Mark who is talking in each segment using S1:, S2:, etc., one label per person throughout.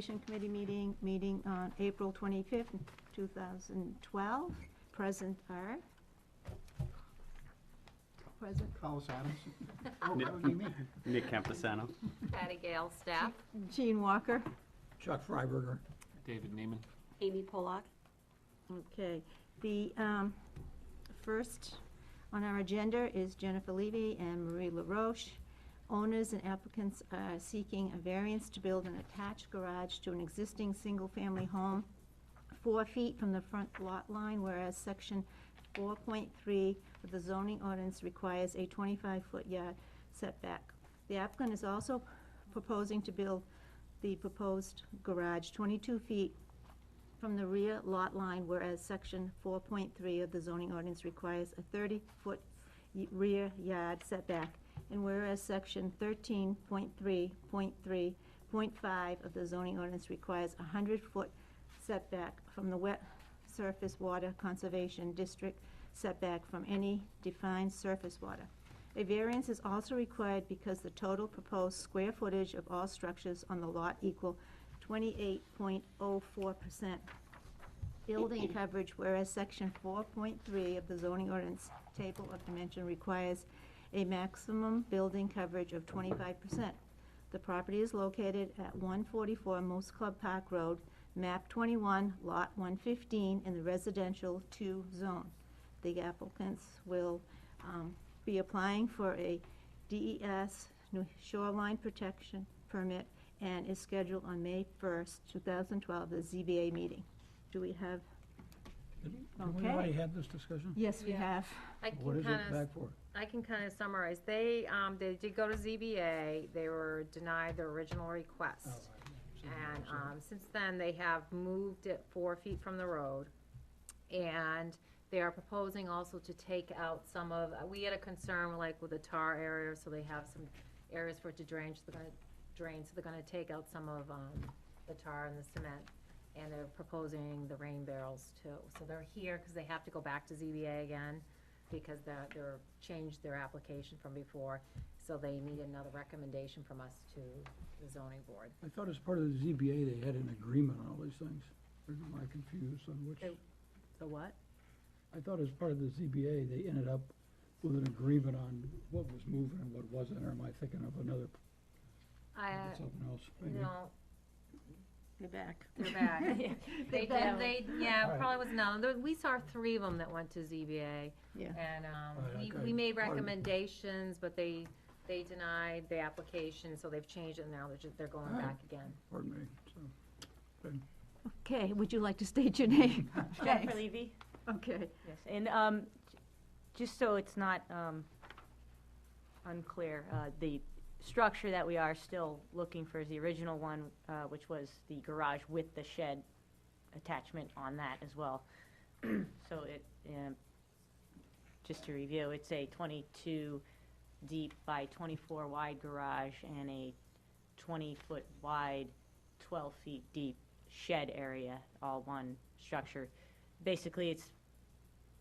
S1: Committee meeting on April 25th, 2012. Present are. Present.
S2: Carlos Adams. Oh, that would be me.
S3: Nick Campusano.
S4: Patty Gale, staff.
S1: Gene Walker.
S2: Chuck Freiberger.
S5: David Neiman.
S4: Amy Pollock.
S1: Okay. The first on our agenda is Jennifer Levy and Marie LaRoche. Owners and applicants are seeking a variance to build an attached garage to an existing single-family home 4 feet from the front lot line, whereas section 4.3 of the zoning ordinance requires a 25-foot yard setback. The applicant is also proposing to build the proposed garage 22 feet from the rear lot line, whereas section 4.3 of the zoning ordinance requires a 30-foot rear yard setback, and whereas section 13.3.3.5 of the zoning ordinance requires a 100-foot setback from the wet surface water conservation district setback from any defined surface water. A variance is also required because the total proposed square footage of all structures on the lot equal 28.04% building coverage, whereas section 4.3 of the zoning ordinance table of dimension requires a maximum building coverage of 25%. The property is located at 144 Moose Club Park Road, map 21, lot 115, in the residential 2 zone. The applicants will be applying for a DES shoreline protection permit and is scheduled on May 1st, 2012, the ZBA meeting. Do we have?
S2: Did we already have this discussion?
S1: Yes, we have.
S2: What is it back for?
S4: I can kind of summarize. They did go to ZBA. They were denied their original request. And since then, they have moved it 4 feet from the road. And they are proposing also to take out some of, we had a concern like with the tar area, so they have some areas for it to drain, so they're gonna take out some of the tar and the cement. And they're proposing the rain barrels too. So they're here because they have to go back to ZBA again because they're changed their application from before. So they need another recommendation from us to the zoning board.
S2: I thought as part of the ZBA, they had an agreement on all these things. Or am I confused on which?
S4: The what?
S2: I thought as part of the ZBA, they ended up with an agreement on what was moving and what wasn't, or am I thinking of another, something else? maybe?
S4: No,
S1: They're back.
S4: they're back. They
S1: back.
S4: did, probably was another. We saw 3 of them that went to ZBA.
S1: Yeah.
S4: And
S2: Right, okay.
S4: we made
S2: Part of it.
S4: recommendations, but they denied the application, so they've changed it now. They're going
S2: All right.
S4: back again.
S2: Pardon me, so, good.
S1: Okay, would you like to state your name?
S6: Jennifer Levy.
S1: Okay.
S6: Yes, and just so it's not unclear, the structure that we are still looking for is the original one, which was the garage with the shed attachment on that as well. So it, just to review, it's a 22 deep by 24 wide garage and a 20-foot wide, 12 feet deep shed area, all one structure. Basically,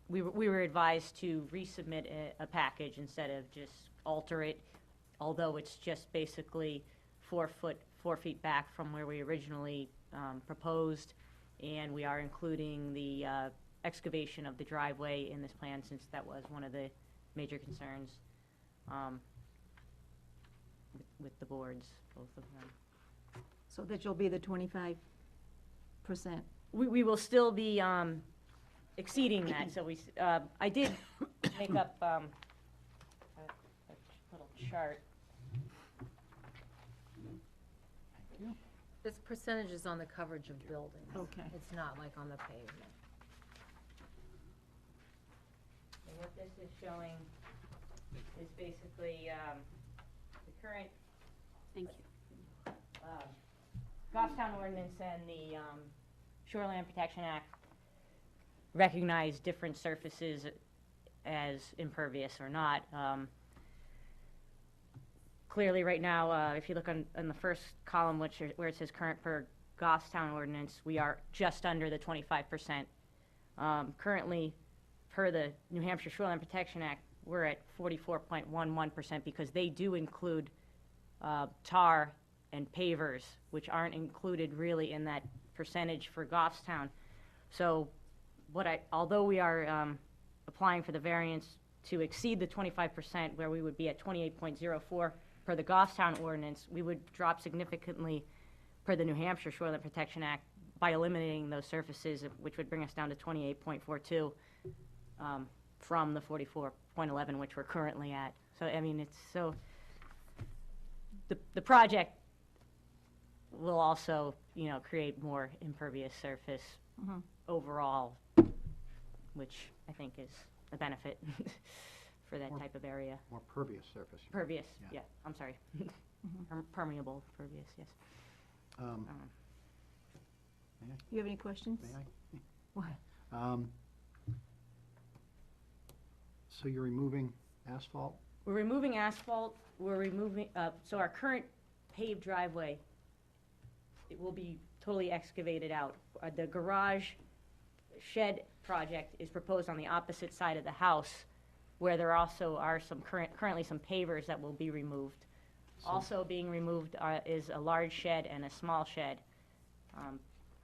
S6: we were advised to resubmit a package instead of just alter it, although it's just basically 4 feet back from where we originally proposed, and we are including the excavation of the driveway in this plan since that was one of the major concerns with the boards, both of them.
S1: So that you'll be the 25%.
S6: We will still be exceeding that, so I did make up a little chart.
S4: This percentage is on the coverage of buildings.
S1: Okay.
S4: It's not like on the pavement.
S6: And what this is showing is basically the current Goffstown ordinance and the Shoreline Protection Act recognize different surfaces as impervious or not. Clearly, right now, if you look on the first column, where it says current per Goffstown ordinance, we are just under the 25%. Currently, per the New Hampshire Shoreline Protection Act, we're at 44.11% because they do include tar and pavers, which aren't included really in that percentage for Goffstown. So although we are applying for the variance to exceed the 25%, where we would be at 28.04 per the Goffstown ordinance, we would drop significantly per the New Hampshire Shoreline Protection Act by eliminating those surfaces, which would bring us down to 28.42 from the 44.11, which we're currently at. So, I mean, the project will also, create more impervious surface overall, which I think is a benefit for that type of area.
S3: More pervious surface.
S6: Pervious,
S3: Yeah.
S6: yeah, I'm sorry. Permeable, pervious, yes.
S3: May I?
S1: You have any questions?
S3: May I?
S1: What?
S3: So you're removing asphalt?
S6: We're removing asphalt, so our current paved driveway, it will be totally excavated out. The garage shed project is proposed on the opposite side of the house, where there also are currently some pavers that will be removed. Also being removed is a large shed and a small shed. I'm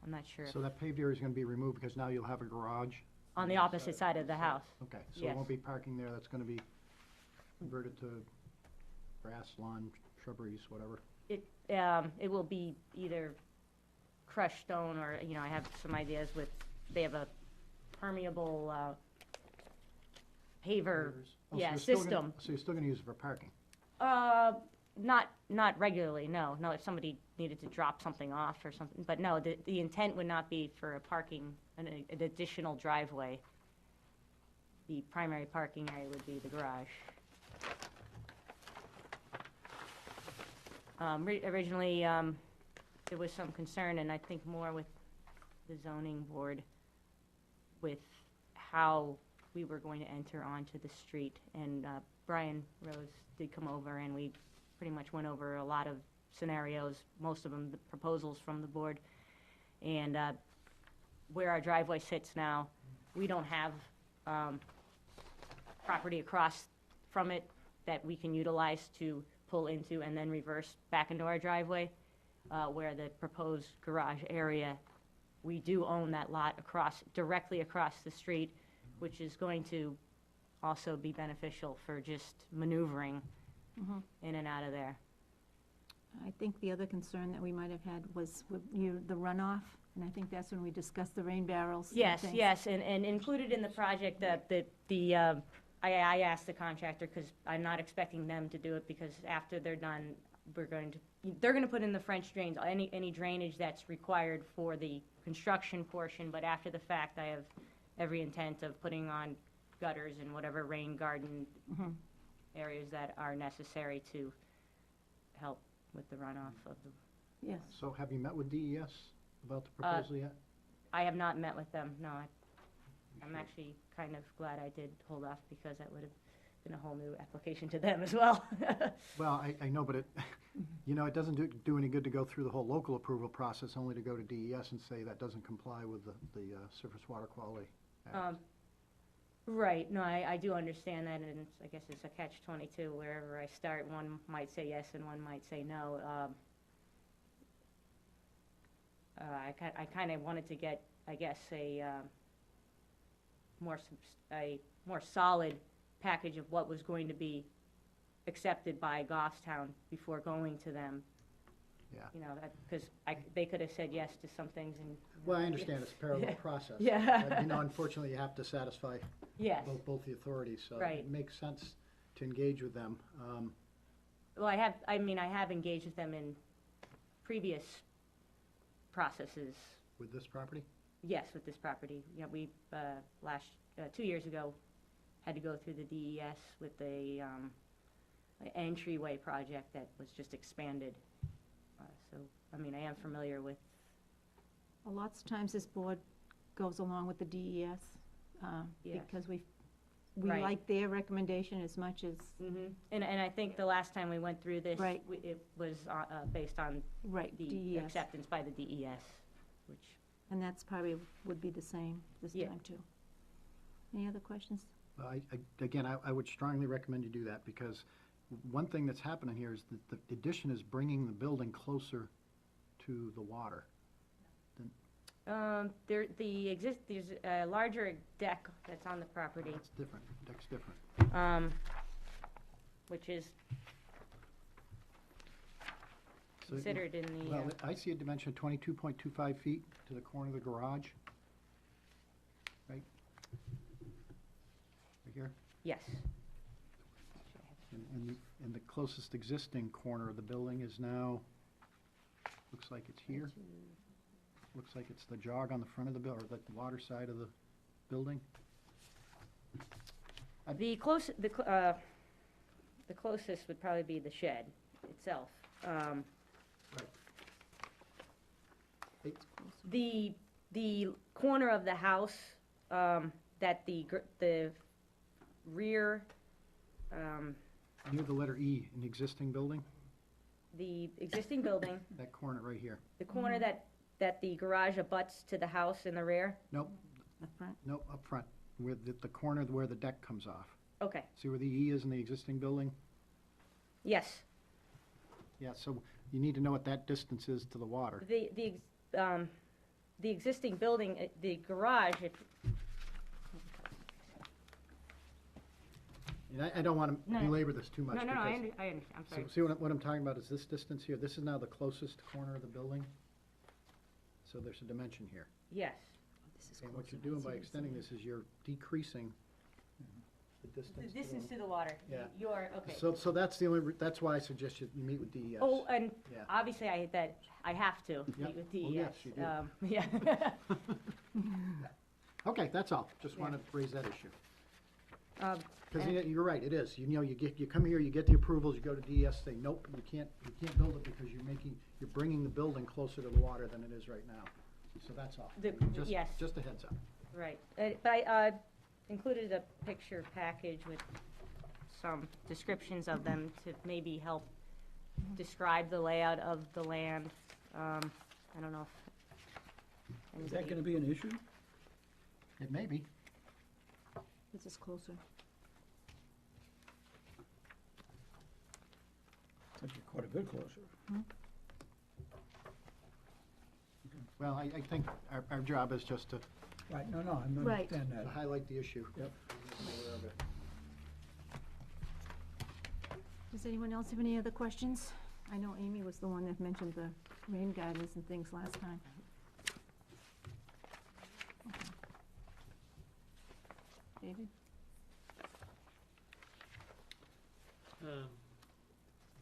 S6: not sure.
S3: So that paved area is going to be removed because now you'll have a garage?
S6: On the opposite side of the house.
S3: Okay, so
S6: Yes.
S3: there won't be parking there, that's going to be converted to grass, lawn, shrubberies, whatever?
S6: It will be either crushed stone or, I have some ideas they have a permeable paver,
S3: Oh, so
S6: yeah,
S3: you're still gonna-
S6: system.
S3: So you're still going to use it for parking?
S6: Not regularly, no, if somebody needed to drop something off or something, but no, the intent would not be for a parking, an additional driveway. The primary parking area would be the garage. Originally, there was some concern, and I think more with the zoning board, with how we were going to enter onto the street. And Brian Rose did come over, and we pretty much went over a lot of scenarios, most of them the proposals from the board. And where our driveway sits now, we don't have property across from it that we can utilize to pull into and then reverse back into our driveway. Where the proposed garage area, we do own that lot directly across the street, which is going to also be beneficial for just maneuvering in and out of there.
S1: I think the other concern that we might have had was with the runoff, and I think that's when we discussed the rain barrels. and
S6: Yes,
S1: things.
S6: yes, and included in the project, I asked the contractor, because I'm not expecting them to do it, because after they're done, they're going to put in the French drains, any drainage that's required for the construction portion, but after the fact, I have every intent of putting on gutters and whatever rain garden areas that are necessary to help with the runoff of the.
S1: Yes.
S3: So have you met with DES about the proposal yet?
S6: I have not met with them, no. I'm actually kind of glad I did hold off, because that would have been a whole new application to them as well.
S3: Well, I know, but it doesn't do any good to go through the whole local approval process, only to go to DES and say that doesn't comply with the Surface Water Quality Act.
S6: Right, no, I do understand that, and I guess it's a catch-22. Wherever I start, one might say yes and one might say no. I kind of wanted to get, I guess, a more solid package of what was going to be accepted by Goffstown before going to them.
S3: Yeah.
S6: Because they could have said yes to some things and.
S3: Well, I understand it's a parallel process.
S6: Yeah.
S3: But, unfortunately, you have to satisfy
S6: Yes.
S3: both the authorities, so
S6: Right.
S3: it makes sense to engage with them.
S6: Well, I have engaged with them in previous processes.
S3: With this property?
S6: Yes, with this property. We, 2 years ago, had to go through the DES with a entryway project that was just expanded. So, I am familiar with.
S1: Well, lots of times this board goes along with the DES,
S6: Yes.
S1: because we
S6: Right.
S1: like their recommendation as much as,
S6: And I think the last time we went through this,
S1: Right.
S6: it was based on
S1: right,
S6: the
S1: DES.
S6: acceptance by the DES, which.
S1: And that's probably would be the same this
S6: Yeah.
S1: time, too. Any other questions?
S3: Again, I would strongly recommend you do that, because one thing that's happening here is that the addition is bringing the building closer to the water.
S6: There's a larger deck that's on the property,
S3: That's different, deck's different.
S6: which is
S3: So,
S6: considered in the,
S3: Well, I see a dimension of 22.25 feet to the corner of the garage. Right? Right here?
S6: yes.
S3: And the closest existing corner of the building is now, looks like it's here. Looks like it's the jog on the front of the or the water side of the building.
S6: The closest would probably be the shed itself. The corner of the house, that the rear,
S3: Near the letter E in the existing building,
S6: the existing building,
S3: that corner right here.
S6: the corner that the garage abuts to the house in the rear?
S3: Nope,
S1: The front.
S3: nope, up front, where the corner where the deck comes off.
S6: Okay,
S3: See where the E is in the existing building?
S6: yes.
S3: Yeah, so you need to know what that distance is to the water.
S6: The existing building, the garage,
S3: And I don't want to
S6: No.
S3: belabor this too much.
S6: no,
S3: because-
S6: I understand, I'm
S3: So
S6: sorry.
S3: see what I'm talking about is this distance here. This is now the closest corner of the building. So there's a dimension here.
S6: Yes,
S3: And what you're doing by extending this is you're decreasing the
S6: the
S3: distance.
S6: distance to the water.
S3: Yeah.
S6: You're, okay.
S3: So that's the only, that's why I suggest you meet with DES.
S6: Oh, and
S3: Yeah.
S6: obviously I have to
S3: Yep.
S6: meet with
S3: Oh,
S6: DES.
S3: yes, you do.
S6: Yeah.
S3: Okay, that's all. Just wanted to raise that issue.
S6: Um,
S3: Because
S6: and-
S3: you're right, it is. You know, you come here, you get the approvals, you go to DES, say, nope, you can't build it because you're bringing the building closer to the water than it is right now. So that's all. Just-
S6: yes.
S3: Just a heads up.
S6: Right, but I included a picture package with some descriptions of them to maybe help describe the layout of the land. I don't know if.
S2: Is that
S6: anybody-
S2: gonna be an issue?
S3: It may be.
S1: This is closer.
S2: Actually, quite a bit closer.
S3: Well, I think our job is just to
S2: Right, no, I
S1: Right.
S2: understand that.
S3: highlight the issue.
S2: Yep.
S3: Aware of it.
S1: Does anyone else have any other questions? I know Amy was the one that mentioned the rain gardens and things last time. Okay. David?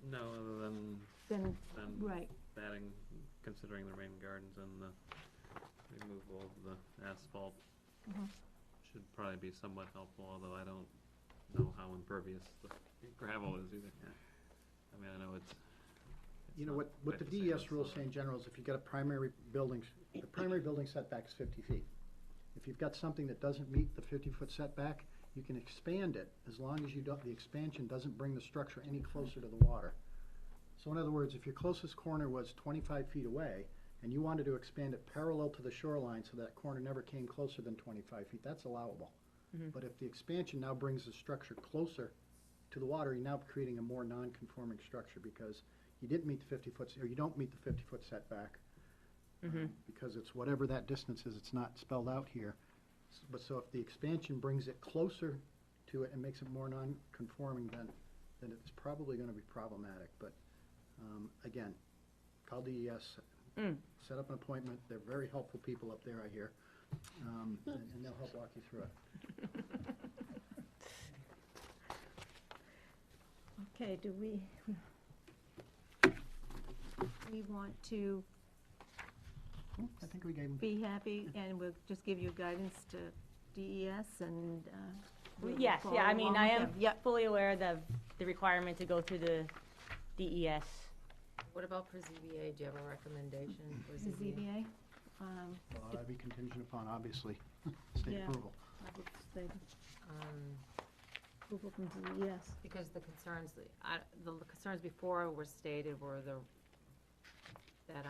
S5: No, other than
S1: Then, right,
S5: adding, considering the rain gardens and the removal of the asphalt
S1: Mhm.
S5: should probably be somewhat helpful, although I don't know how impervious the gravel is either. I mean, I know it's
S3: You know,
S5: not
S3: what the
S5: quite same
S3: DES
S5: as
S3: rules say in general is if you've got a primary building, the primary building setback is 50 feet. If you've got something that doesn't meet the 50-foot setback, you can expand it as long as the expansion doesn't bring the structure any closer to the water. So in other words, if your closest corner was 25 feet away, and you wanted to expand it parallel to the shoreline so that corner never came closer than 25 feet, that's allowable. But if the expansion now brings the structure closer to the water, you're now creating a more non-conforming structure because you didn't meet the 50-foot, or you don't meet the 50-foot setback. Because it's whatever that distance is, it's not spelled out here. But so if the expansion brings it closer to it and makes it more non-conforming, then it's probably gonna be problematic. But, again, call DES, set up an appointment. They're very helpful people up there, I hear. And they'll help walk you through it.
S1: okay, do we want to
S3: I think we gave them.
S1: be happy and we'll just give you guidance to DES and, we'll
S6: Yes,
S1: follow
S6: yeah, I mean,
S1: along
S6: I
S1: with
S6: am
S1: them. Yep,
S6: fully aware of the requirement to go through the DES.
S4: What about for ZBA? Do you have a recommendation for
S1: the
S4: ZBA?
S1: ZBA,
S3: Well, that'd be contingent upon, obviously, state
S1: Yeah.
S3: approval.
S1: I would say
S4: Um,
S1: approval from DES.
S4: Because the concerns before were stated were that,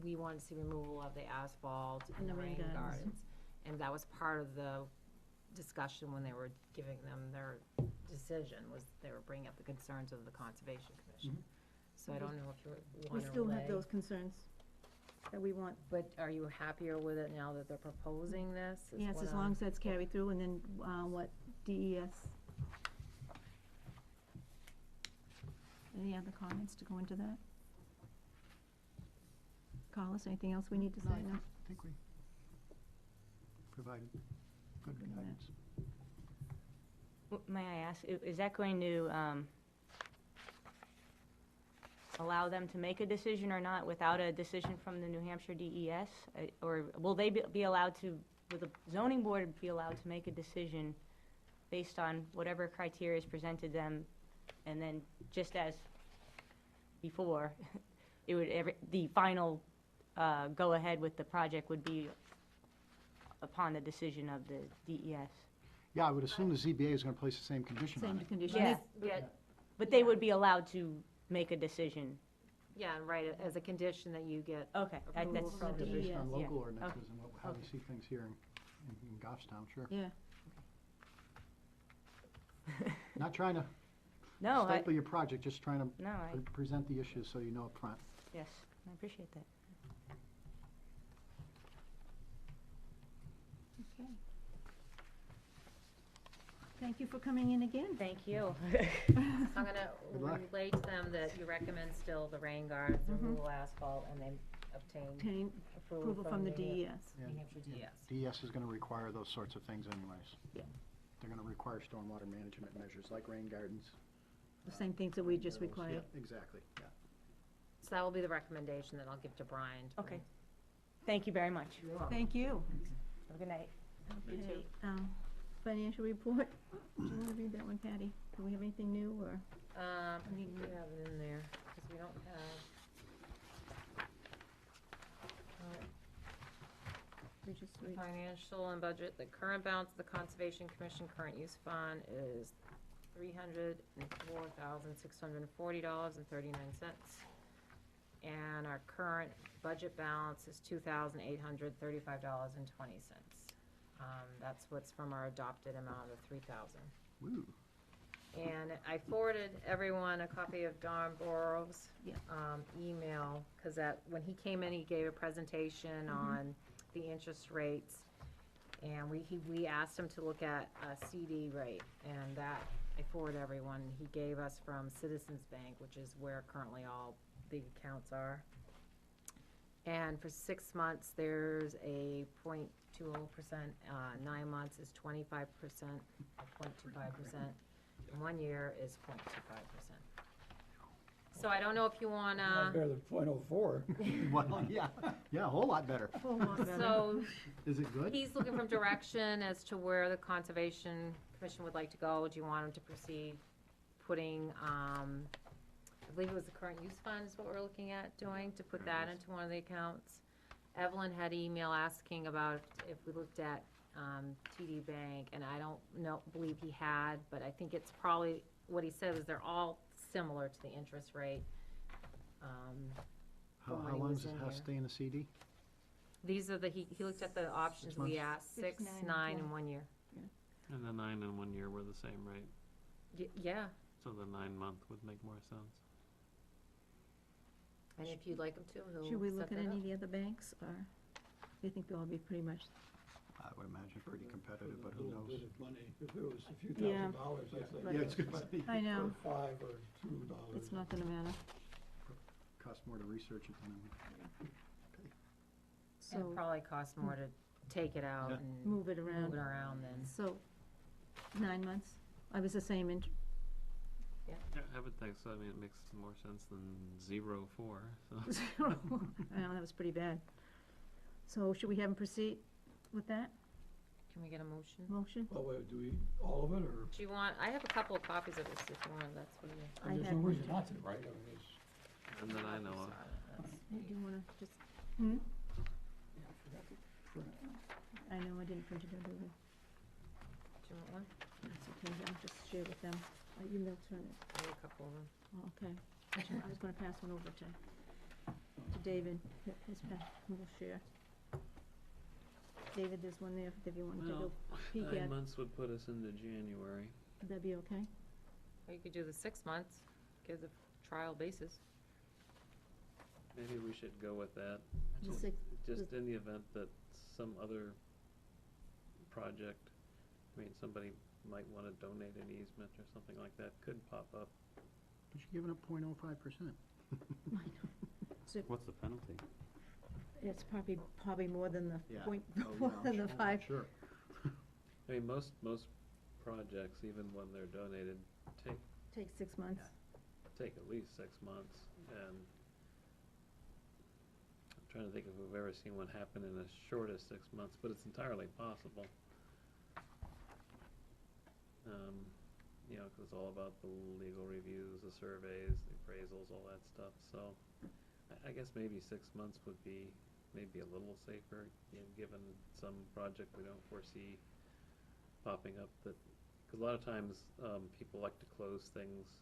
S4: we want to see removal of the asphalt and the rain gardens. And that was part of the discussion when they were giving them their decision, was they were bringing up the concerns of the Conservation Commission. So I don't know if you
S1: We
S4: want to
S1: still have
S4: relay,
S1: those concerns that we want.
S4: but are you happier with it now that they're proposing this? is
S1: Yes,
S4: what
S1: as
S4: I'm-
S1: long as that's carried through, and then, what DES. Any other comments to go into that? Carlos, anything else we need to say?
S3: No, I
S1: No?
S3: think we provided good
S1: Good on that.
S3: guidance.
S6: May I ask, is that going to allow them to make a decision or not without a decision from the New Hampshire DES? Or will they be allowed to, will the zoning board be allowed to make a decision based on whatever criteria is presented them, and then just as before, it would, the final go-ahead with the project would be upon the decision of the DES?
S3: Yeah, I would assume the ZBA is gonna place the same condition on
S1: Same
S3: it.
S1: condition.
S6: Yeah,
S1: This-
S6: yeah, but they would be allowed to make a decision.
S4: Yeah, and write it as a condition that you get,
S6: Okay,
S1: Approval
S6: that's,
S1: from
S3: Probably
S1: the
S3: based
S1: DES,
S3: on
S6: yeah.
S3: local ordinances and how we
S6: Okay.
S3: see things here in Goffstown, sure.
S1: Yeah,
S3: Not trying to
S6: no, I,
S3: stifle your project, just trying to
S6: no, I,
S3: present the issues so you know up front.
S6: yes, I appreciate that.
S1: okay. Thank you for coming in again.
S6: Thank you.
S4: I'm gonna
S3: Good luck.
S4: relay to them that you recommend still the rain guards, the Rule Asphalt, and then obtain
S1: Obtain approval from the DES.
S3: Yeah.
S4: New Hampshire DES.
S3: DES is gonna require those sorts of things anyways.
S1: Yeah.
S3: They're gonna require stormwater management measures like rain gardens.
S1: The same things that we just
S3: those,
S1: required.
S3: Yeah, exactly, yeah.
S4: So that will be the recommendation that I'll give to Brian. to
S6: Okay.
S4: bring.
S6: Thank you very much.
S1: Thank you.
S6: Have a good night.
S4: You
S1: Okay,
S4: too.
S1: financial report. Do you want to read that one, Patty? Do we have anything new, or?
S4: I think we have it in there, because we don't have.
S1: We just read?
S4: Financial and budget, the current balance of the Conservation Commission current use fund is $304,640.39. And our current budget balance is $2,835.20. That's what's from our adopted amount of $3,000.
S3: Woo.
S4: And I forwarded everyone a copy of Don Borow's
S1: Yeah.
S4: email, because when he came in, he gave a presentation on the interest rates. And we asked him to look at a CD rate, and that I forwarded everyone. He gave us from Citizens Bank, which is where currently all big accounts are. And for 6 months, there's a 0.20%, 9 months is 25%, 0.25%, and 1 year is 0.25%. So I don't know if you
S2: Not
S4: wanna,
S2: better than .04.
S3: Well, yeah, a whole lot better.
S1: A whole lot better.
S4: so
S3: Is it good?
S4: he's looking for direction as to where the Conservation Commission would like to go. Do you want him to proceed putting, I believe it was the current use fund is what we're looking at doing, to put that into one of the accounts. Evelyn had an email asking about if we looked at TD Bank, and I don't believe he had, but I think it's probably, what he said is they're all similar to the interest rate.
S3: How
S4: from when he
S3: long
S4: was
S3: does it
S4: in
S3: have to
S4: here.
S3: stay in the CD?
S4: These are he looked at the options we
S3: months?
S4: asked,
S1: 6,
S4: 6,
S1: 9,
S4: 9,
S1: and
S4: and 1 year.
S5: And the 9 and 1 year were the same, right?
S4: Yeah,
S5: So the 9-month would make more sense.
S4: and if you'd like him to, he'll
S1: Should we
S4: set
S1: look at
S4: that
S1: any
S4: up.
S1: of the other banks, or do you think they'll all be pretty much?
S3: I would imagine pretty competitive, but
S2: A
S3: who
S2: little
S3: knows?
S2: bit of money, if it was a few
S1: Yeah.
S2: $1,000s, I think.
S3: Yeah, it's good.
S1: I know,
S2: Or $5 or $2.
S1: it's not gonna matter.
S3: Costs more to research it than,
S4: And
S1: So,
S4: it probably costs more to take it out
S3: Yeah.
S4: and
S1: move it
S4: move
S1: around.
S4: it around than.
S1: So, 9 months? I was the same in,
S5: Yeah, I would think so. I mean, it makes more sense than 0.4, so.
S1: I know, that was pretty bad. So should we have him proceed with that
S4: Can we get a motion?
S1: motion?
S2: Well, wait, do we, all of it, or?
S4: Do you want, I have a couple of copies of this if you want, that's what you.
S1: I
S2: There's
S1: have
S2: no
S1: one
S2: reason
S1: too.
S2: not to, right? I mean, it's,
S5: And that I know of.
S1: Do you wanna just,
S2: yeah, I forgot to print it.
S1: I know, I didn't print it out either.
S4: Do you want one?
S1: That's okay, I'll just share with them. You mail turn it.
S4: I have a couple of them.
S1: Oh, okay. I was gonna pass one over to David, his pen, we'll share. David, there's one there if you wanted to
S5: Well,
S1: go peek
S5: 9
S1: at.
S5: months would put us into January.
S1: Would that be okay?
S4: Or you could do the 6 months, give the trial basis.
S5: Maybe we should go with that.
S1: The
S5: Just-
S1: six-
S5: Just in the event that some other project, I mean, somebody might wanna donate an easement or something like that, could pop up.
S3: But you're giving up 0.05%.
S1: So
S7: What's the penalty?
S1: it's probably more than the
S3: Yeah.
S1: point,
S3: Oh, yeah,
S1: more
S3: I'm
S1: than the
S3: sure, I'm
S1: 5.
S3: Sure.
S5: I mean, most projects, even when they're donated,
S1: Take 6 months.
S5: take at least 6 months, and I'm trying to think if we've ever seen one happen in as short as 6 months, but it's entirely possible. You know, 'cause it's all about the legal reviews, the surveys, the appraisals, all that stuff, so I guess maybe 6 months would be maybe a little safer, you know, given some project we don't foresee popping up that, 'cause a lot of times, people like to close things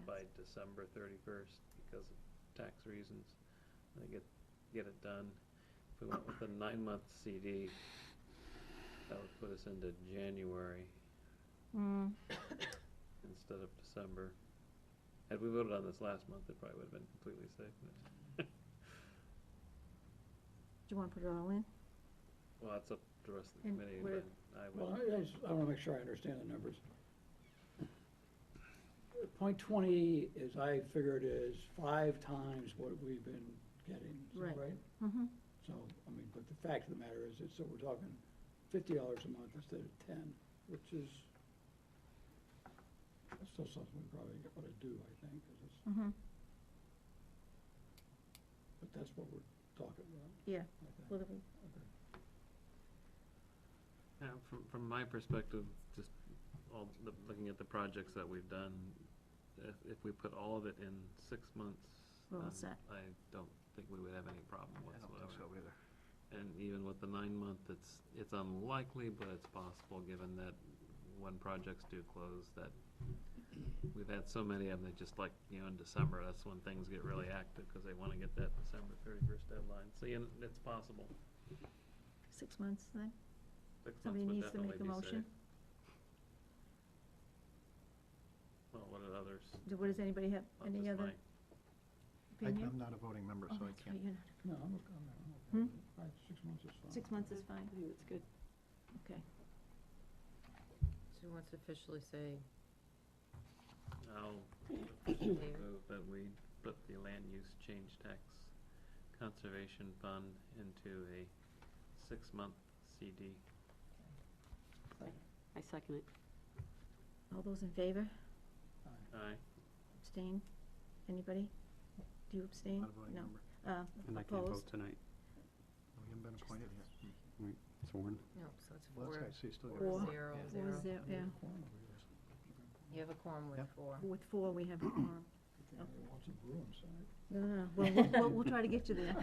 S5: by December 31st because of tax reasons. They get it done. If we went with a 9-month CD, that would put us into January
S1: Mm.
S5: instead of December. Had we voted on this last month, it probably would've been completely safe.
S1: Do you want to put it all in?
S5: Well, that's up to the rest of the
S1: And
S5: committee,
S1: we're-
S5: but I
S2: Well,
S5: would,
S2: I wanna make sure I understand the numbers. Point 20 is, I figured, is 5 times what we've been getting, is that
S1: Right.
S2: right?
S1: Mm-hmm.
S2: So, I mean, but the fact of the matter is, so we're talking $50 a month instead of 10, which is, that's still something we probably ought to do, I think, 'cause it's,
S1: Mm-hmm.
S2: but that's what we're talking about,
S1: Yeah.
S2: I think.
S1: What do we,
S2: Okay.
S5: yeah, from my perspective, just looking at the projects that we've done, if we put all of it in 6 months,
S1: We're all set.
S5: I don't think we would have any problem
S3: I don't
S5: whatsoever.
S3: think so either.
S5: And even with the 9-month, it's unlikely, but it's possible, given that when projects do close, that we've had so many of them that just like, you know, in December, that's when things get really active, because they wanna get that December 31st deadline. So, you know, it's possible.
S1: 6 months then?
S5: 6
S1: Somebody
S5: months would
S1: needs to make
S5: definitely
S1: a
S5: be
S1: motion?
S5: safe. Well, what are others?
S1: What does anybody have,
S5: That's
S1: any
S5: just
S1: other
S5: my-
S1: opinion?
S3: I'm not a voting member,
S1: Oh,
S3: so I
S1: that's
S3: can't.
S1: right, you're not.
S2: No, I'm okay, I'm okay.
S1: Hmm?
S2: 6 months is fine.
S1: 6 months is fine,
S8: I think that's good.
S1: okay.
S4: So who wants to officially say,
S5: I'll officially move that we put the land use change tax conservation fund into a 6-month CD.
S8: I second it.
S1: All those in favor?
S5: Aye.
S1: Abstain? Anybody? Do you abstain?
S3: Not a voting
S1: No.
S3: member.
S7: And I can't vote
S1: Opposed?
S7: tonight.
S3: We haven't been appointed yet.
S7: Sworn.
S4: no, so it's
S3: Well,
S4: 4,
S3: that's right, so you still got.
S1: 4,
S4: 0,
S3: Yeah.
S1: 4, 0, yeah.
S4: You have a quorum with
S3: Yep.
S4: 4.
S1: With 4, we have a quorum.
S2: Lots of room, so.
S1: Well, we'll try to get you there.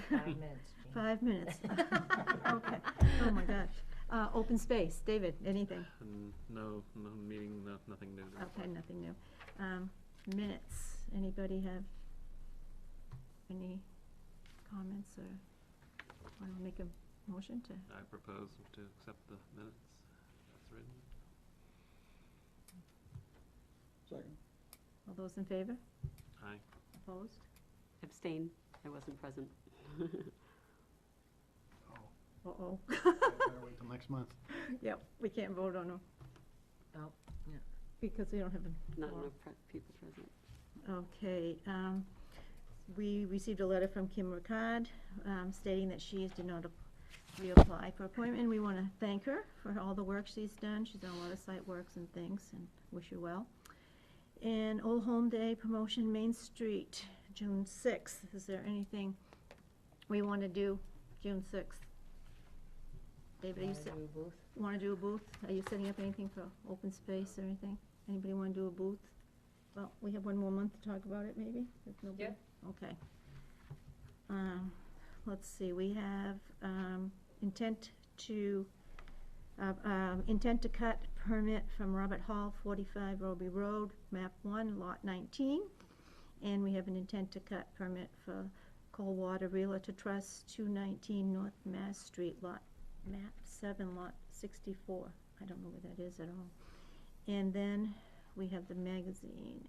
S4: 5 minutes, Jean.
S1: 5 minutes. Okay, oh my gosh. Open space, David, anything?
S5: And no meeting, nothing new to report.
S1: Okay, nothing new. Minutes, anybody have any comments or want to make a motion to?
S5: I propose to accept the minutes as written.
S2: Second.
S1: All those in favor?
S5: Aye.
S1: Opposed?
S8: Abstain, I wasn't present.
S3: Oh,
S1: Uh-oh.
S3: better wait till next month.
S1: Yep, we can't vote on them.
S4: Oh, yeah.
S1: Because we don't have a
S8: Not
S1: quorum.
S8: enough people present.
S1: Okay, we received a letter from Kim Ricard, stating that she did not reapply for appointment. We want to thank her for all the work she's done. She's done a lot of site works and things, and wish her well. And Old Home Day promotion, Main Street, June 6th. Is there anything we want to do June 6th? David, are you
S4: Wanna do a booth?
S1: want to do a booth? Are you setting up anything for open space or anything? Anybody want to do a booth? Well, we have one more month to talk about it, maybe? If nobody-
S4: Yeah.
S1: Okay. Let's see, we have, intent to cut permit from Robert Hall, 45 Roby Road, map 1, lot 19. And we have an intent to cut permit for Coldwater Realtor Trust, 219 North Mass Street, lot map 7, lot 64. I don't know where that is at all. And then we have the magazine,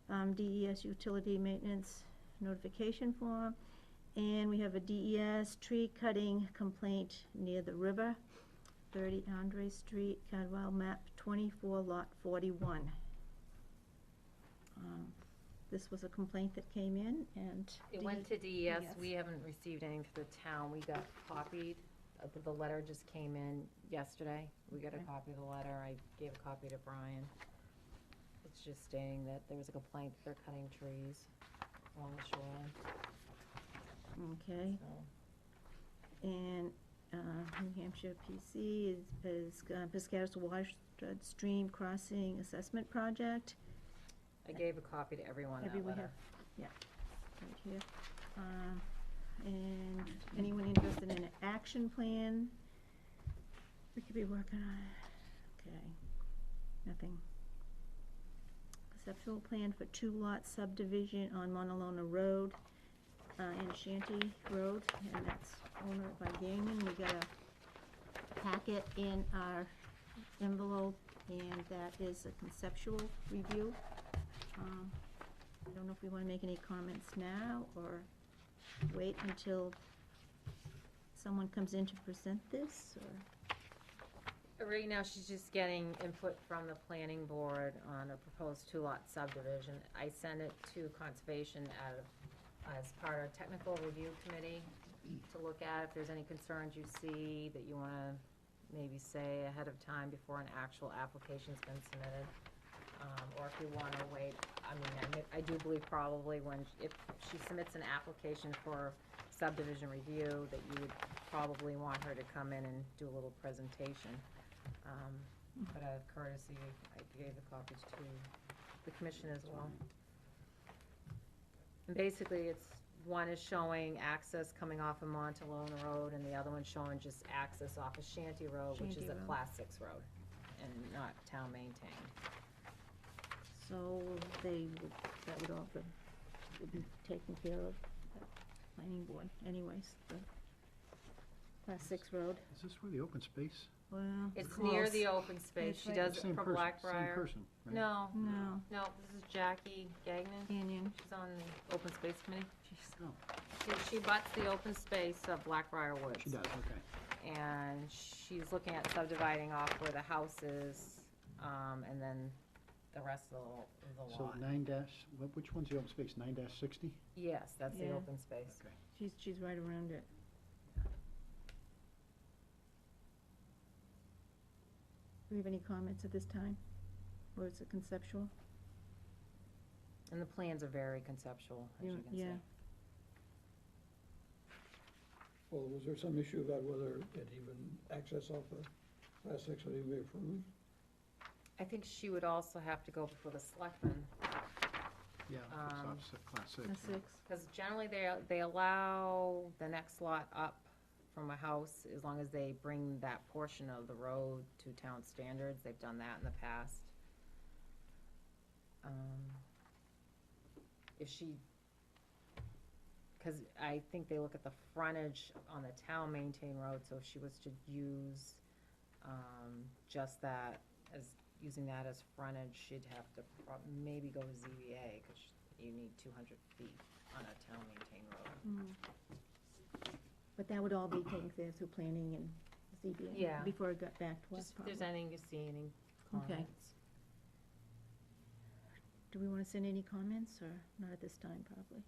S1: and DES utility maintenance notification form, and we have a DES tree cutting complaint near the river, 30 Andre Street, Cadwell, map 24, lot 41. This was a complaint that came in, and
S4: It went to DES,
S1: DES.
S4: we haven't received anything for the town, we got copied, the letter just came in yesterday, we got a
S1: Okay.
S4: copy of the letter, I gave a copy to Brian. It's just stating that there was a complaint that they're cutting trees along the shoreline,
S1: Okay,
S4: so.
S1: and New Hampshire PC is Piscata's Watershed Stream Crossing Assessment Project.
S4: I gave a copy to everyone, that
S1: Everyone
S4: letter.
S1: Right here. And anyone interested in an action plan? We could be working on it. Okay, nothing. Conceptual plan for 2-lot subdivision on Montalona Road, and Shanty Road, and that's owned by Gagnon. We got a packet in our envelope, and that is a conceptual review. I don't know if we want to make any comments now, or wait until someone comes in to present this, or?
S4: Right now, she's just getting input from the planning board on a proposed 2-lot subdivision. I sent it to conservation as part of technical review committee to look at if there's any concerns you see that you wanna maybe say ahead of time before an actual application's been submitted. Or if you wanna wait, I mean, I do believe probably if she submits an application for subdivision review, that you would probably want her to come in and do a little presentation. But out of courtesy, I gave the copies to the commission as well. And basically, one is showing access coming off of Montalona Road, and the other one's showing just access off of Shanty Road, which is
S1: Shanty
S4: a
S1: Road.
S4: Class 6 road, and not town maintained.
S1: So that would all be taken care of at planning board anyways, the Class 6 road.
S3: Is this where the open space?
S1: Well,
S4: It's near
S1: close.
S4: the open space,
S1: It's
S4: she
S1: right-
S4: does it
S3: Same
S4: for
S3: person,
S4: Blackbriar.
S3: Same person, right?
S4: No,
S1: No,
S4: no, this is Jackie Gagnon,
S1: Canyon.
S4: she's on the open space committee.
S3: Oh,
S4: She butts the open space of Blackbriar Woods.
S3: she does, okay.
S4: And she's looking at subdividing off where the house is, and then the rest of the
S3: So
S4: lot.
S3: 9 dash, which one's the open space, 9-60?
S4: Yes, that's the
S1: Yeah.
S4: open space.
S3: Okay.
S1: She's right around it. Do we have any comments at this time? Or is it conceptual?
S4: And the plans are very conceptual, as you can see.
S1: Yeah.
S2: Well, was there some issue about whether it even access off the Class 6 would even be approved?
S4: I think she would also have to go before the selectmen,
S3: Yeah, it's
S4: Um,
S3: off Class 6.
S1: The
S3: right?
S1: 6.
S4: because generally they allow the next lot up from a house as long as they bring that portion of the road to town standards. They've done that in the past. If she, because I think they look at the frontage on the town maintained road, so if she was to use just that, as, using that as frontage, she'd have to maybe go to ZBA, because you need 200 feet on a town maintained road.
S1: But that would all be taken care through planning and ZBA?
S4: Yeah.
S1: Before it got back to us,
S4: Just if there's
S1: probably.
S4: anything you see, any
S1: Okay.
S4: comments.
S1: Do we want to send any comments, or not at this time, probably?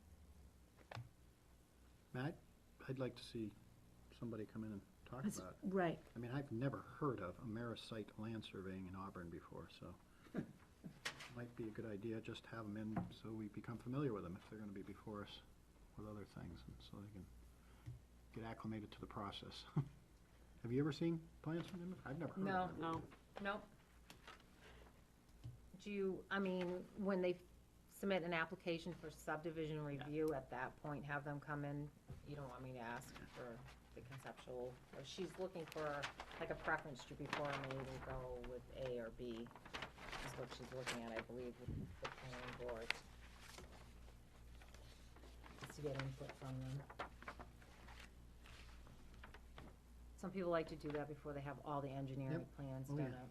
S3: Matt, I'd like to see somebody come in and talk
S1: That's-
S3: about it.
S1: Right.
S3: I mean, I've never heard of Amerisite land surveying in Auburn before, so might be a good idea, just have them in so we become familiar with them if they're gonna be before us with other things, and so they can get acclimated to the process. Have you ever seen plans from them? I've never heard
S4: No.
S3: of them.
S8: No,
S4: Nope. Do you, I mean, when they submit an application for subdivision review, at that point, have them come in? You don't want me to ask for the conceptual, or she's looking for like a preference to before maybe go with A or B, is what she's looking at, I believe, with the planning board. Just to get input from them. Some people like to do that before they have all the engineering
S3: Yep.
S4: plans
S3: Oh,
S4: done
S3: yeah.
S4: up.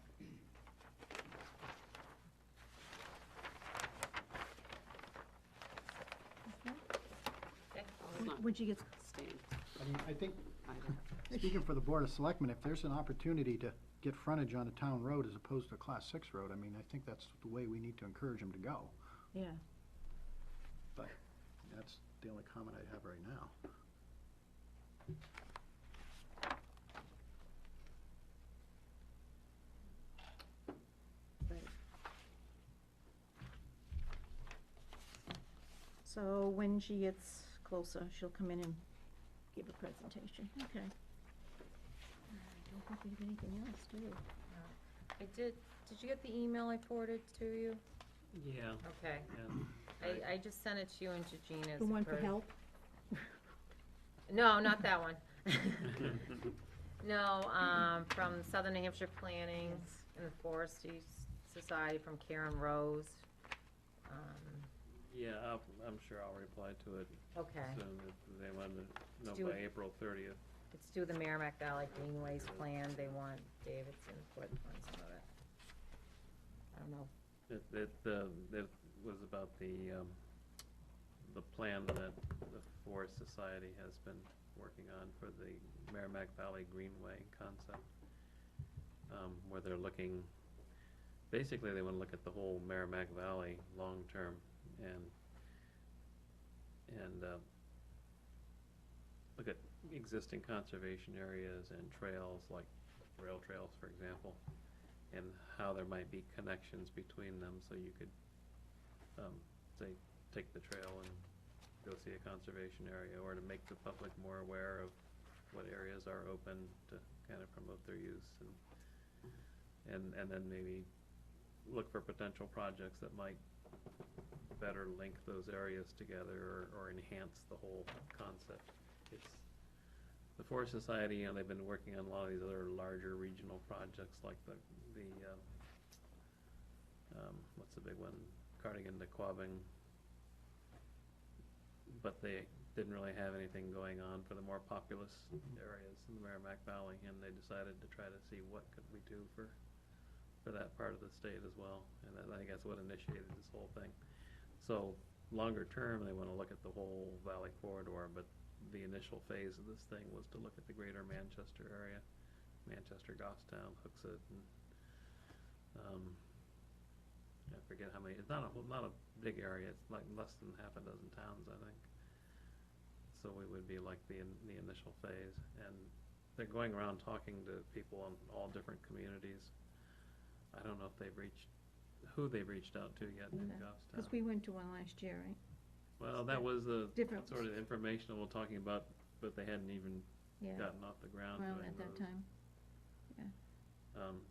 S8: It's not
S1: When she gets,
S8: abstained
S3: I mean, I think,
S8: either.
S3: speaking for the Board of Selectmen, if there's an opportunity to get frontage on a town road as opposed to a Class 6 road, I mean, I think that's the way we need to encourage them to go.
S1: yeah.
S3: But that's the only comment I have right now.
S1: Right. So when she gets closer, she'll come in and give a presentation, okay. I don't think we have anything else, do we?
S4: I did you get the email I forwarded to you?
S5: Yeah,
S4: Okay,
S5: yeah.
S4: I just sent it to you and to Gina as
S1: The
S4: a
S1: one for
S4: courtesy.
S1: help?
S4: No, not that one. No, from Southern New Hampshire Planning and the Forestry Society from Karen Rose.
S5: Yeah, I'm sure I'll reply to it
S4: Okay,
S5: soon, if they want to know
S4: Do
S5: by
S4: it.
S5: April 30th.
S4: it's due the Merrimack Valley Greenways plan, they want David's input on some of it. I don't know,
S5: It was about the plan that the Forest Society has been working on for the Merrimack Valley Greenway concept, where they're looking, basically they want to look at the whole Merrimack Valley long-term and look at existing conservation areas and trails, like rail trails, for example, and how there might be connections between them, so you could, say, take the trail and go see a conservation area, or to make the public more aware of what areas are open to kind of promote their use, and then maybe look for potential projects that might better link those areas together or enhance the whole concept. It's, the Forest Society, you know, they've been working on a lot of these other larger regional projects, like the what's the big one, Cardigan to Quabbing, but they didn't really have anything going on for the more populous areas in the Merrimack Valley, and they decided to try to see what could we do for that part of the state as well, and I think that's what initiated this whole thing. So, longer term, they want to look at the whole valley corridor, but the initial phase of this thing was to look at the greater Manchester area, Manchester, Goffstown, Hooksett, and I forget how many. It's not a big area. It's like less than half a dozen towns, I think. So we would be like the initial phase, and they're going around talking to people in all different communities. I don't know if who they've reached out to yet in Goffstown.
S1: Because we went to one last year, right?
S5: Well, that was the
S1: Different.
S5: sort of informational talking about, but they hadn't even
S1: Yeah,
S5: gotten off the ground
S1: well,
S5: doing
S1: at that
S5: those,
S1: time.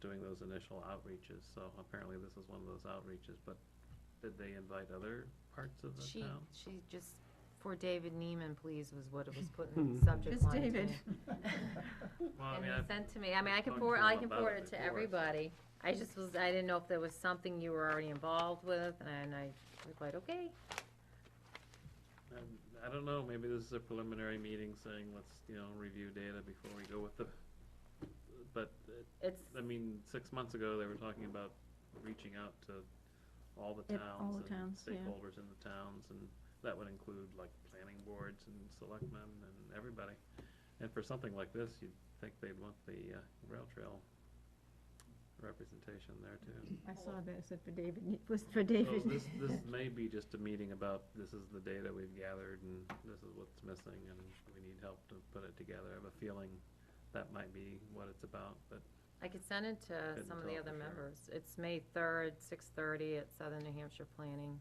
S5: doing those initial outreaches. So apparently this is one of those outreaches, but did they invite other parts of the town?
S4: She just, for David Neiman, please, was what it was put in the subject
S1: Just
S4: line. to
S1: David.
S4: me.
S5: Well, I
S4: And
S5: mean,
S4: he sent to me, I mean, I can
S5: talked
S4: forward,
S5: to
S4: I
S5: him
S4: can
S5: about
S4: forward
S5: it
S4: it to
S5: before, so-
S4: everybody. I didn't know if there was something you were already involved with, and I replied, okay.
S5: I don't know, maybe this is a preliminary meeting saying, let's, review data before we go with but,
S4: It's,
S5: I mean, 6 months ago, they were talking about reaching out to all the
S1: Yep,
S5: towns.
S1: all the
S5: and
S1: towns, yeah.
S5: stakeholders in the towns, and that would include like planning boards and selectmen and everybody. And for something like this, you'd think they'd want the rail trail representation there too.
S1: I saw that, it said for David, it was for
S5: So
S1: David.
S5: this may be just a meeting about, this is the data we've gathered and this is what's missing and we need help to put it together. I have a feeling that might be what it's about, but
S4: I could send it to
S5: Couldn't
S4: some of the
S5: tell
S4: other
S5: for sure.
S4: members. It's May 3rd, 6:30 at Southern New Hampshire Planning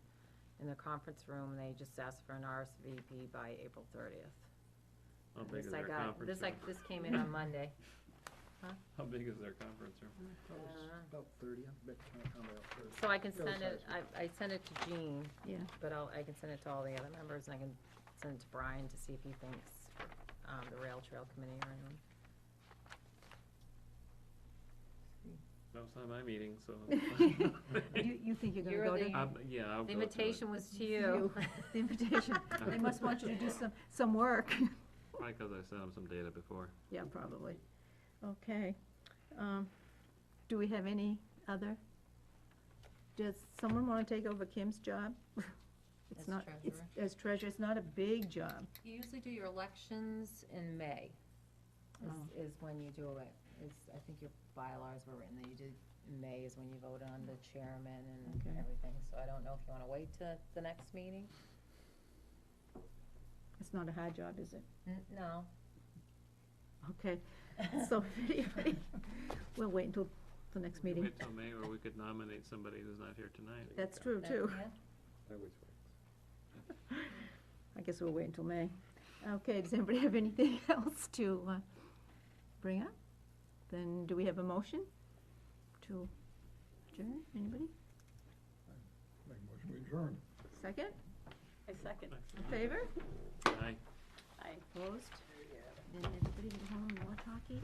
S4: in the conference room. They just asked for an RSVP by April 30th.
S5: how
S4: And
S5: big
S4: this
S5: is
S4: I
S5: their
S4: got-
S5: conference room?
S4: This came in on Monday.
S5: How big is their conference room?
S3: About 30, I bet you can't count about 30.
S4: So I can
S3: Fairly
S4: send it,
S3: sizable.
S4: I sent it to Jean,
S1: Yeah,
S4: but I can send it to all the other members, and I can send it to Brian to see if he thinks, the Rail Trail Committee or anyone.
S5: No, it's not my meeting, so.
S1: you think you're gonna
S4: You're
S1: go to?
S4: the-
S5: Yeah, I'll
S4: The
S5: go to it.
S4: invitation was to
S1: You.
S4: you.
S1: The invitation, they must want you to do some work.
S5: Probably because I sent them some data before.
S1: Yeah, probably. Okay. Do we have any other? Does someone want to take over Kim's job? It's
S4: As
S1: not. It's
S4: treasurer?
S1: as treasurer. It's not a big job.
S4: You usually do your elections in May,
S1: Oh.
S4: is when you do it. I think your bylaws were written that you did, in May is when you vote on the chairman and
S1: Okay.
S4: everything. So I don't know if you wanna wait to the next meeting?
S1: It's not a hard job, is it?
S4: No.
S1: Okay. So if anybody, we'll wait until the next
S5: We could
S1: meeting.
S5: Wait till May, or we could nominate somebody who's not here tonight.
S1: That's true, too.
S4: Yeah.
S7: That always works.
S1: I guess we'll wait until May. Okay, does anybody have anything else to bring up? Then do we have a motion to adjourn? Anybody?
S2: Make a motion, we adjourn.
S1: Second?
S8: I second.
S1: In favor?
S5: Aye.
S8: Aye.
S1: Opposed? Then everybody go home and watch hockey?